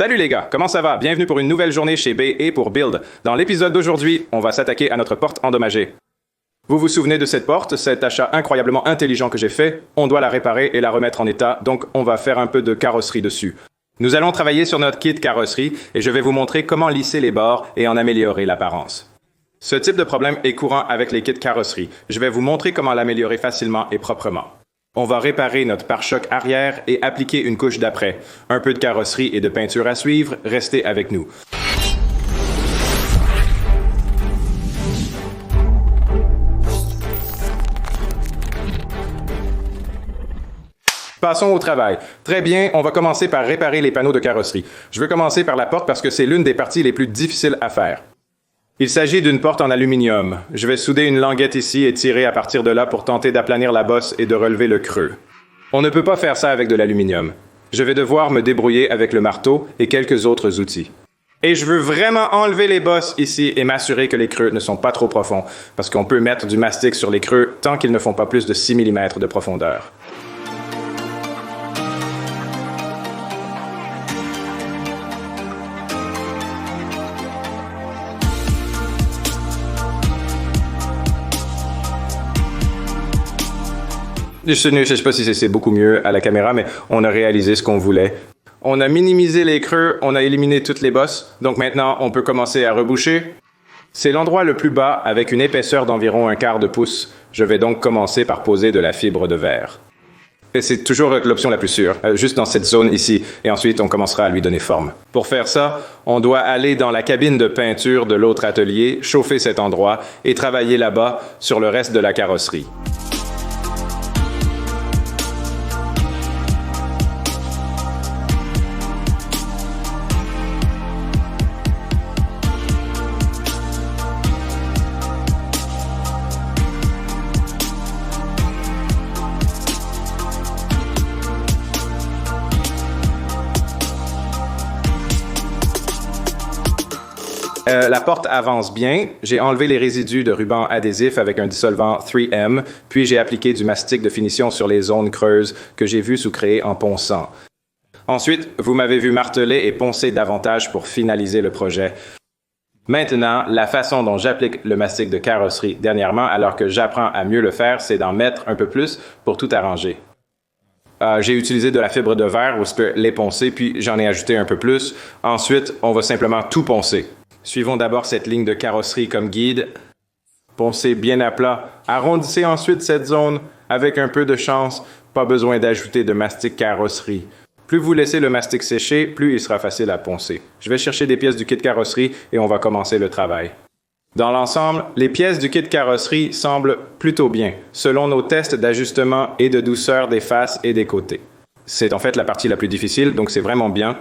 Salut les gars, comment ça va? Bienvenue pour une nouvelle journée chez Bay et pour Build. Dans l'épisode d'aujourd'hui, on va s'attaquer à notre porte endommagée. Vous vous souvenez de cette porte, cet achat incroyablement intelligent que j'ai fait? On doit la réparer et la remettre en état, donc on va faire un peu de carrosserie dessus. Nous allons travailler sur notre kit carrosserie et je vais vous montrer comment lisser les bords et en améliorer l'apparence. Ce type de problème est courant avec les kits carrosserie. Je vais vous montrer comment l'améliorer facilement et proprement. On va réparer notre pare-choc arrière et appliquer une couche d'après. Un peu de carrosserie et de peinture à suivre, restez avec nous. Passons au travail. Très bien, on va commencer par réparer les panneaux de carrosserie. Je veux commencer par la porte parce que c'est l'une des parties les plus difficiles à faire. Il s'agit d'une porte en aluminium. Je vais souder une languette ici et tirer à partir de là pour tenter d'aplanir la bosse et de relever le creux. On ne peut pas faire ça avec de l'aluminium. Je vais devoir me débrouiller avec le marteau et quelques autres outils. Et je veux vraiment enlever les bosses ici et m'assurer que les creux ne sont pas trop profonds, parce qu'on peut mettre du mastic sur les creux tant qu'ils ne font pas plus de 6 mm de profondeur. Je ne sais pas si c'est beaucoup mieux à la caméra, mais on a réalisé ce qu'on voulait. On a minimisé les creux, on a éliminé toutes les bosses, donc maintenant on peut commencer à reboucher. C'est l'endroit le plus bas avec une épaisseur d'environ 1/4 de pouce. Je vais donc commencer par poser de la fibre de verre. Et c'est toujours l'option la plus sûre, juste dans cette zone ici, et ensuite on commencera à lui donner forme. Pour faire ça, on doit aller dans la cabine de peinture de l'autre atelier, chauffer cet endroit et travailler là-bas sur le reste de la carrosserie. La porte avance bien. J'ai enlevé les résidus de ruban adhésif avec un dissolvant 3M, puis j'ai appliqué du mastic de finition sur les zones creuses que j'ai vues sous créer en ponçant. Ensuite, vous m'avez vu marteler et poncer davantage pour finaliser le projet. Maintenant, la façon dont j'applique le mastic de carrosserie dernièrement, alors que j'apprends à mieux le faire, c'est d'en mettre un peu plus pour tout arranger. J'ai utilisé de la fibre de verre où je peux les poncer, puis j'en ai ajouté un peu plus. Ensuite, on va simplement tout poncer. Suivons d'abord cette ligne de carrosserie comme guide. Poncez bien à plat. Arrondissez ensuite cette zone avec un peu de chance. Pas besoin d'ajouter de mastic carrosserie. Plus vous laissez le mastic sécher, plus il sera facile à poncer. Je vais chercher des pièces du kit carrosserie et on va commencer le travail. Dans l'ensemble, les pièces du kit carrosserie semblent plutôt bien, selon nos tests d'ajustement et de douceur des faces et des côtés. C'est en fait la partie la plus difficile, donc c'est vraiment bien.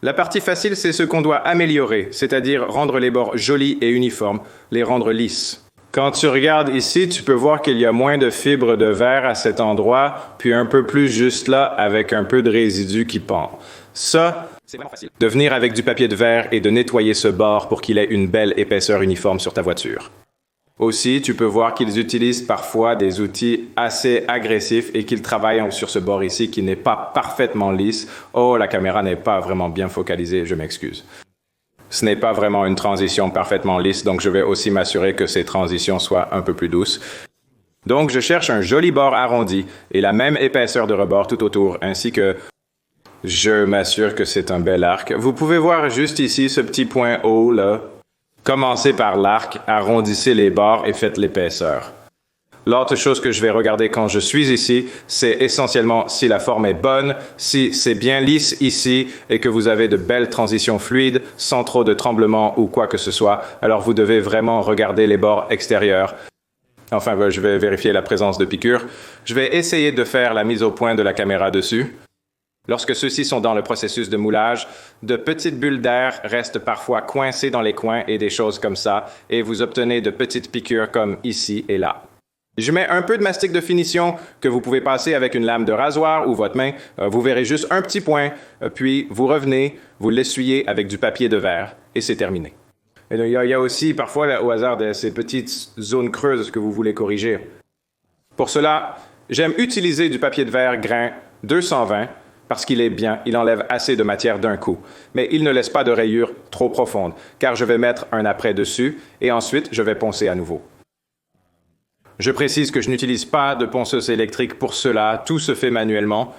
La partie facile, c'est ce qu'on doit améliorer, c'est-à-dire rendre les bords jolis et uniformes, les rendre lisses. Quand tu regardes ici, tu peux voir qu'il y a moins de fibres de verre à cet endroit, puis un peu plus juste là avec un peu de résidus qui pend. Ça, c'est vraiment facile. De venir avec du papier de verre et de nettoyer ce bord pour qu'il ait une belle épaisseur uniforme sur ta voiture. Aussi, tu peux voir qu'ils utilisent parfois des outils assez agressifs et qu'ils travaillent sur ce bord ici qui n'est pas parfaitement lisse. Oh, la caméra n'est pas vraiment bien focalisée, je m'excuse. Ce n'est pas vraiment une transition parfaitement lisse, donc je vais aussi m'assurer que ces transitions soient un peu plus douces. Donc, je cherche un joli bord arrondi et la même épaisseur de rebord tout autour, ainsi que je m'assure que c'est un bel arc. Vous pouvez voir juste ici ce petit point haut, là. Commencez par l'arc, arrondissez les bords et faites l'épaisseur. L'autre chose que je vais regarder quand je suis ici, c'est essentiellement si la forme est bonne, si c'est bien lisse ici et que vous avez de belles transitions fluides, sans trop de tremblements ou quoi que ce soit. Alors vous devez vraiment regarder les bords extérieurs. Enfin, je vais vérifier la présence de piqûres. Je vais essayer de faire la mise au point de la caméra dessus. Lorsque ceux-ci sont dans le processus de moulage, de petites bulles d'air restent parfois coincées dans les coins et des choses comme ça, et vous obtenez de petites piqûres comme ici et là. Je mets un peu de mastic de finition que vous pouvez passer avec une lame de rasoir ou votre main. Vous verrez juste un petit point, puis vous revenez, vous l'essuyez avec du papier de verre, et c'est terminé. Et il y a aussi parfois, au hasard de ces petites zones creuses que vous voulez corriger. Pour cela, j'aime utiliser du papier de verre grain 220. parce qu'il est bien, il enlève assez de matière d'un coup. Mais il ne laisse pas de rayures trop profondes, car je vais mettre un après dessus et ensuite je vais poncer à nouveau. Je précise que je n'utilise pas de ponceuse électrique pour cela, tout se fait manuellement.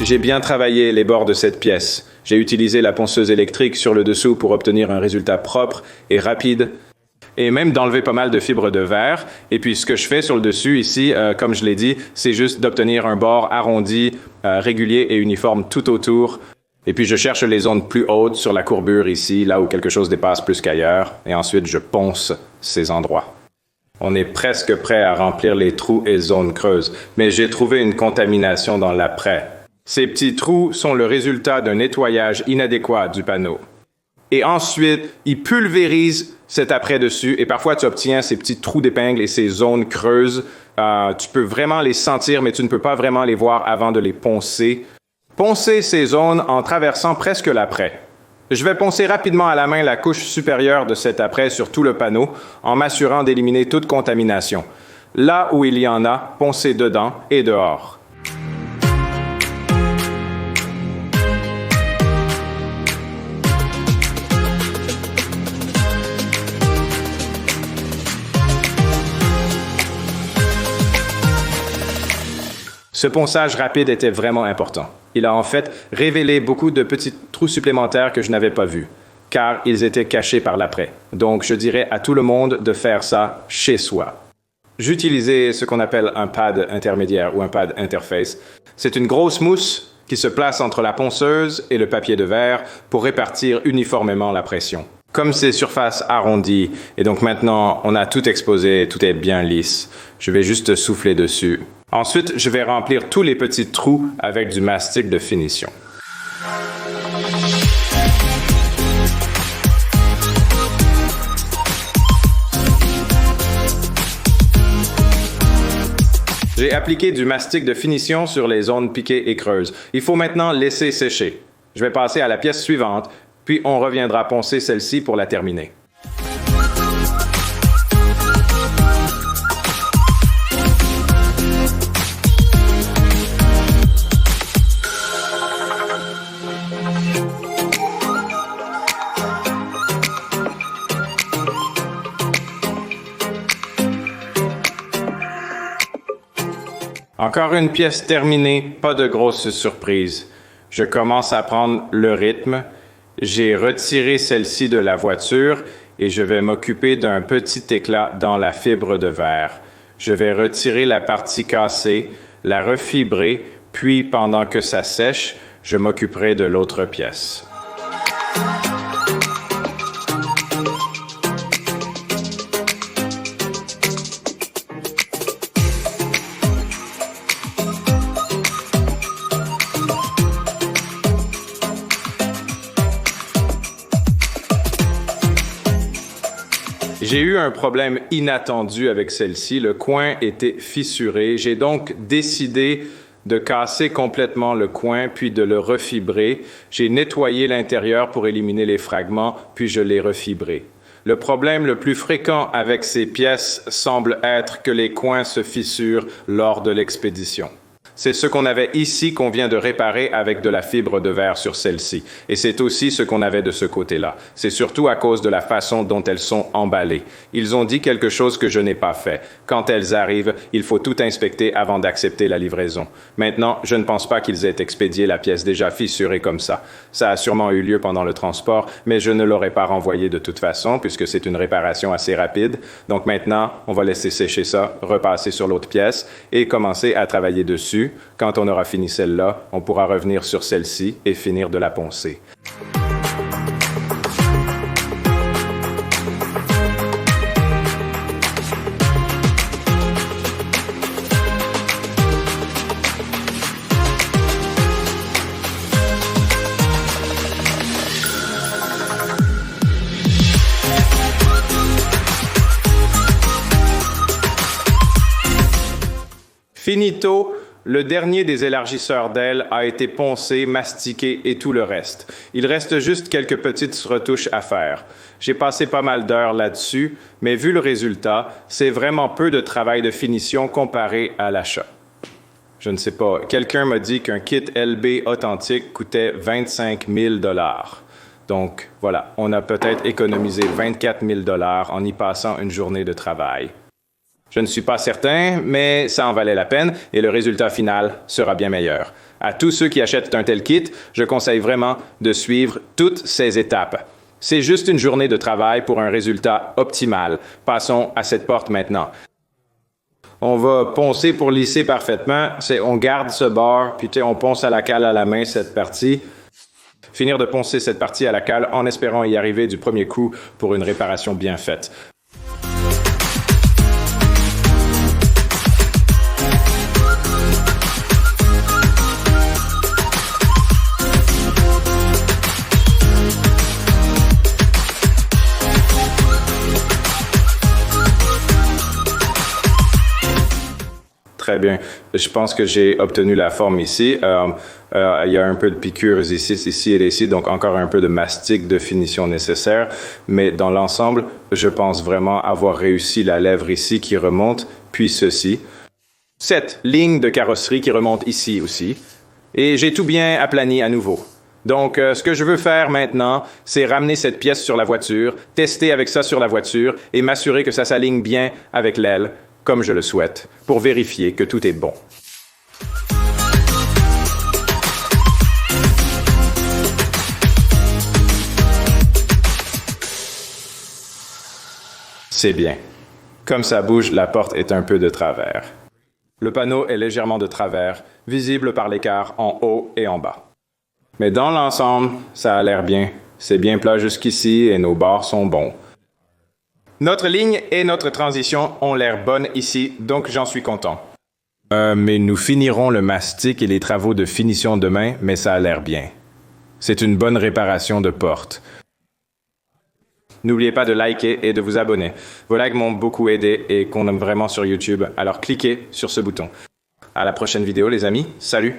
J'ai bien travaillé les bords de cette pièce. J'ai utilisé la ponceuse électrique sur le dessous pour obtenir un résultat propre et rapide, et même d'enlever pas mal de fibres de verre. Et puis ce que je fais sur le dessus ici, comme je l'ai dit, c'est juste d'obtenir un bord arrondi, régulier et uniforme tout autour. Et puis je cherche les zones plus hautes sur la courbure ici, là où quelque chose dépasse plus qu'ailleurs, et ensuite je ponce ces endroits. On est presque prêt à remplir les trous et zones creuses, mais j'ai trouvé une contamination dans l'après. Ces petits trous sont le résultat d'un nettoyage inadéquat du panneau. Et ensuite, ils pulvérisent cet après-dessus et parfois tu obtiens ces petits trous d'épingle et ces zones creuses. Tu peux vraiment les sentir, mais tu ne peux pas vraiment les voir avant de les poncer. Poncer ces zones en traversant presque l'après. Je vais poncer rapidement à la main la couche supérieure de cet après sur tout le panneau en m'assurant d'éliminer toute contamination. Là où il y en a, poncer dedans et dehors. Ce ponçage rapide était vraiment important. Il a en fait révélé beaucoup de petits trous supplémentaires que je n'avais pas vus, car ils étaient cachés par l'après. Donc je dirais à tout le monde de faire ça chez soi. J'utilisais ce qu'on appelle un pad intermédiaire ou un pad interface. C'est une grosse mousse qui se place entre la ponceuse et le papier de verre pour répartir uniformément la pression. Comme ces surfaces arrondies, et donc maintenant on a tout exposé, tout est bien lisse, je vais juste souffler dessus. Ensuite, je vais remplir tous les petits trous avec du mastic de finition. J'ai appliqué du mastic de finition sur les zones piquées et creuses. Il faut maintenant laisser sécher. Je vais passer à la pièce suivante, puis on reviendra poncer celle-ci pour la terminer. Encore une pièce terminée, pas de grosse surprise. Je commence à prendre le rythme. J'ai retiré celle-ci de la voiture et je vais m'occuper d'un petit éclat dans la fibre de verre. Je vais retirer la partie cassée, la refibrer, puis pendant que ça sèche, je m'occuperai de l'autre pièce. J'ai eu un problème inattendu avec celle-ci. Le coin était fissuré. J'ai donc décidé de casser complètement le coin, puis de le refibrer. J'ai nettoyé l'intérieur pour éliminer les fragments, puis je l'ai refibré. Le problème le plus fréquent avec ces pièces semble être que les coins se fissurent lors de l'expédition. C'est ce qu'on avait ici qu'on vient de réparer avec de la fibre de verre sur celle-ci. Et c'est aussi ce qu'on avait de ce côté-là. C'est surtout à cause de la façon dont elles sont emballées. Ils ont dit quelque chose que je n'ai pas fait. Quand elles arrivent, il faut tout inspecter avant d'accepter la livraison. Maintenant, je ne pense pas qu'ils aient expédié la pièce déjà fissurée comme ça. Ça a sûrement eu lieu pendant le transport, mais je ne l'aurais pas renvoyé de toute façon, puisque c'est une réparation assez rapide. Donc maintenant, on va laisser sécher ça, repasser sur l'autre pièce et commencer à travailler dessus. Quand on aura fini celle-là, on pourra revenir sur celle-ci et finir de la poncer. finito, le dernier des élargisseurs d'ailes a été poncé, mastiqué et tout le reste. Il reste juste quelques petites retouches à faire. J'ai passé pas mal d'heures là-dessus, mais vu le résultat, c'est vraiment peu de travail de finition comparé à l'achat. Je ne sais pas, quelqu'un m'a dit qu'un kit LB authentique coûtait 25 000 $. Donc voilà, on a peut-être économisé 24 000 $ en y passant une journée de travail. Je ne suis pas certain, mais ça en valait la peine et le résultat final sera bien meilleur. À tous ceux qui achètent un tel kit, je conseille vraiment de suivre toutes ces étapes. C'est juste une journée de travail pour un résultat optimal. Passons à cette porte maintenant. On va poncer pour lisser parfaitement. On garde ce bord, puis on ponce à la cale à la main cette partie. Finir de poncer cette partie à la cale en espérant y arriver du premier coup pour une réparation bien faite. Très bien. Je pense que j'ai obtenu la forme ici. Il y a un peu de piqûres ici et ici, donc encore un peu de mastic de finition nécessaire. Mais dans l'ensemble, je pense vraiment avoir réussi la lèvre ici qui remonte, puis ceci. Cette ligne de carrosserie qui remonte ici aussi. Et j'ai tout bien aplani à nouveau. Donc, ce que je veux faire maintenant, c'est ramener cette pièce sur la voiture, tester avec ça sur la voiture et m'assurer que ça s'aligne bien avec l'aile, comme je le souhaite, pour vérifier que tout est bon. C'est bien. Comme ça bouge, la porte est un peu de travers. Le panneau est légèrement de travers, visible par l'écart en haut et en bas. Mais dans l'ensemble, ça a l'air bien. C'est bien plat jusqu'ici et nos bords sont bons. Notre ligne et notre transition ont l'air bonnes ici, donc j'en suis content. Mais nous finirons le mastic et les travaux de finition demain, mais ça a l'air bien. C'est une bonne réparation de porte. N'oubliez pas de liker et de vous abonner. Vos likes m'ont beaucoup aidé et qu'on aime vraiment sur YouTube, alors cliquez sur ce bouton. À la prochaine vidéo les amis, salut!